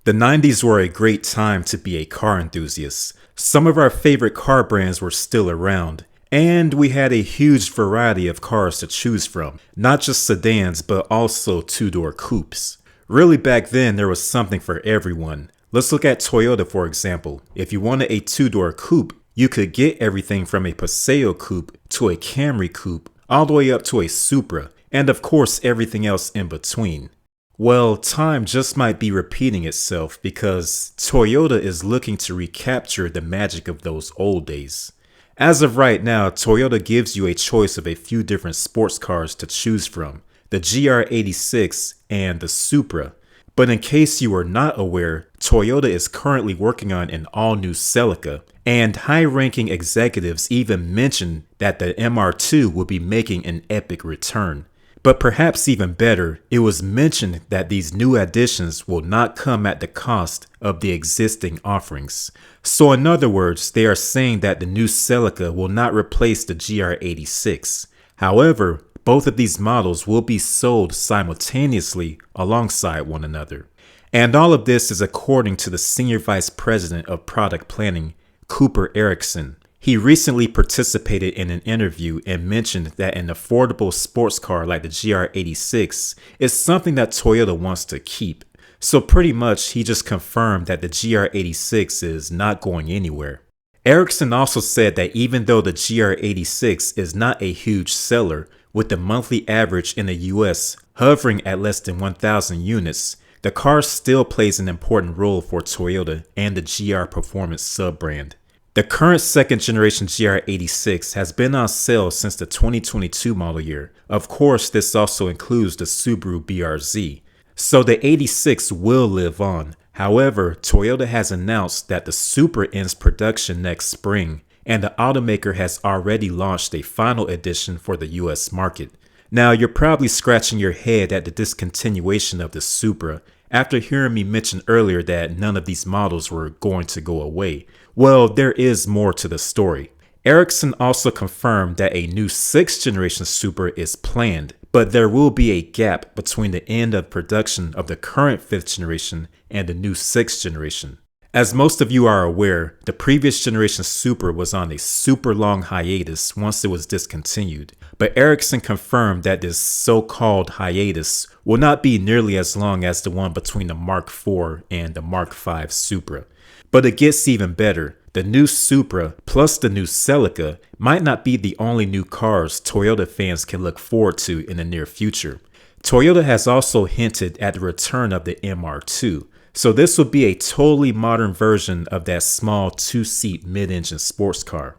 The 90s were a great time to be a car enthusiast. Some of our favorite car brands were still around, and we had a huge variety of cars to choose from, not just sedans but also two-door coupes. Really back then there was something for everyone. Let's look at Toyota for example. If you wanted a two-door coupe, you could get everything from a Paseo coupe to a Camry coupe, all the way up to a Supra, and of course everything else in between. Well, time just might be repeating itself because Toyota is looking to recapture the magic of those old days. As of right now, Toyota gives you a choice of a few different sports cars to choose from, the GR86 and the Supra. But in case you are not aware, Toyota is currently working on an all-new Celica, and high-ranking executives even mentioned that the MR2 will be making an epic return. But perhaps even better, it was mentioned that these new additions will not come at the cost of the existing offerings. So in other words, they are saying that the new Celica will not replace the GR86. However, both of these models will be sold simultaneously alongside one another. And all of this is according to the Senior Vice President of Product Planning, Cooper Erickson. He recently participated in an interview and mentioned that an affordable sports car like the GR86 is something that Toyota wants to keep. So pretty much he just confirmed that the GR86 is not going anywhere. Erickson also said that even though the GR86 is not a huge seller, with the monthly average in the US hovering at less than 1,000 units, the car still plays an important role for Toyota and the GR Performance sub-brand. The current second generation GR86 has been on sale since the 2022 model year. Of course, this also includes the Subaru BRZ. So the 86 will live on. However, Toyota has announced that the Supra ends production next spring, and the automaker has already launched a final edition for the US market. Now, you're probably scratching your head at the discontinuation of the Supra after hearing me mention earlier that none of these models were going to go away. Well, there is more to the story. Erickson also confirmed that a new 6th generation Supra is planned, but there will be a gap between the end of production of the current 5th generation and the new 6th generation. As most of you are aware, the previous generation Supra was on a super long hiatus once it was discontinued, but Erickson confirmed that this so-called hiatus will not be nearly as long as the one between the Mark IV and the Mark V Supra. But it gets even better. The new Supra plus the new Celica might not be the only new cars Toyota fans can look forward to in the near future. Toyota has also hinted at the return of the MR2. So this will be a totally modern version of that small two-seat mid-engine sports car.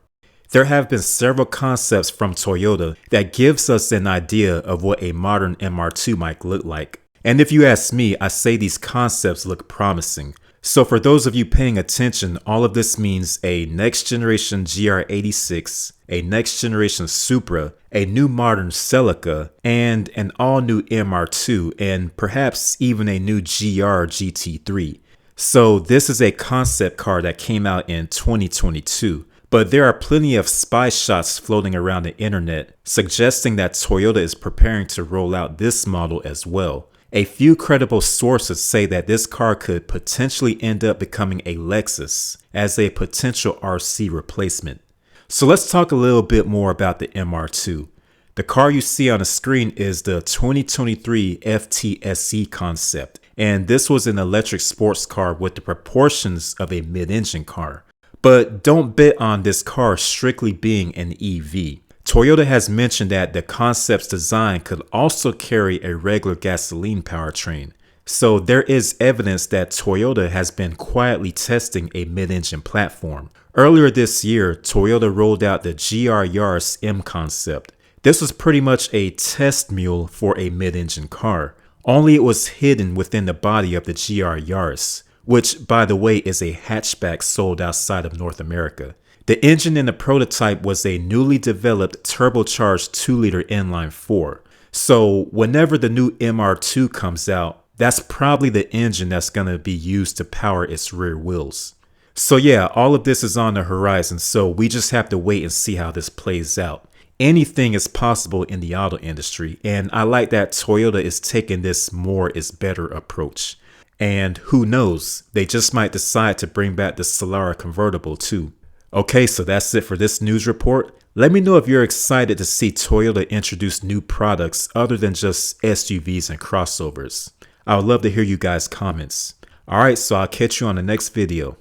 There have been several concepts from Toyota that gives us an idea of what a modern MR2 might look like. And if you ask me, I say these concepts look promising. So for those of you paying attention, all of this means a next generation GR86, a next generation Supra, a new modern Celica, and an all new MR2, and perhaps even a new GR GT3. So this is a concept car that came out in 2022. But there are plenty of spy shots floating around the internet suggesting that Toyota is preparing to roll out this model as well. A few credible sources say that this car could potentially end up becoming a Lexus as a potential RC replacement. So let's talk a little bit more about the MR2. The car you see on the screen is the 2023 FTSE concept, and this was an electric sports car with the proportions of a mid-engine car. But don't bet on this car strictly being an EV. Toyota has mentioned that the concept's design could also carry a regular gasoline powertrain. So there is evidence that Toyota has been quietly testing a mid-engine platform. Earlier this year, Toyota rolled out the GR Yaris M concept. This was pretty much a test mule for a mid-engine car, only it was hidden within the body of the GR Yaris, which by the way is a hatchback sold outside of North America. The engine in the prototype was a newly developed turbocharged 2-liter inline 4. So whenever the new MR2 comes out, that's probably the engine that's going to be used to power its rear wheels. So yeah, all of this is on the horizon, so we just have to wait and see how this plays out. Anything is possible in the auto industry, and I like that Toyota is taking this more is better approach. And who knows, they just might decide to bring back the Celica convertible too. Okay, so that's it for this news report. Let me know if you're excited to see Toyota introduce new products other than just SUVs and crossovers. I would love to hear you guys' comments. Alright, so I'll catch you on the next video.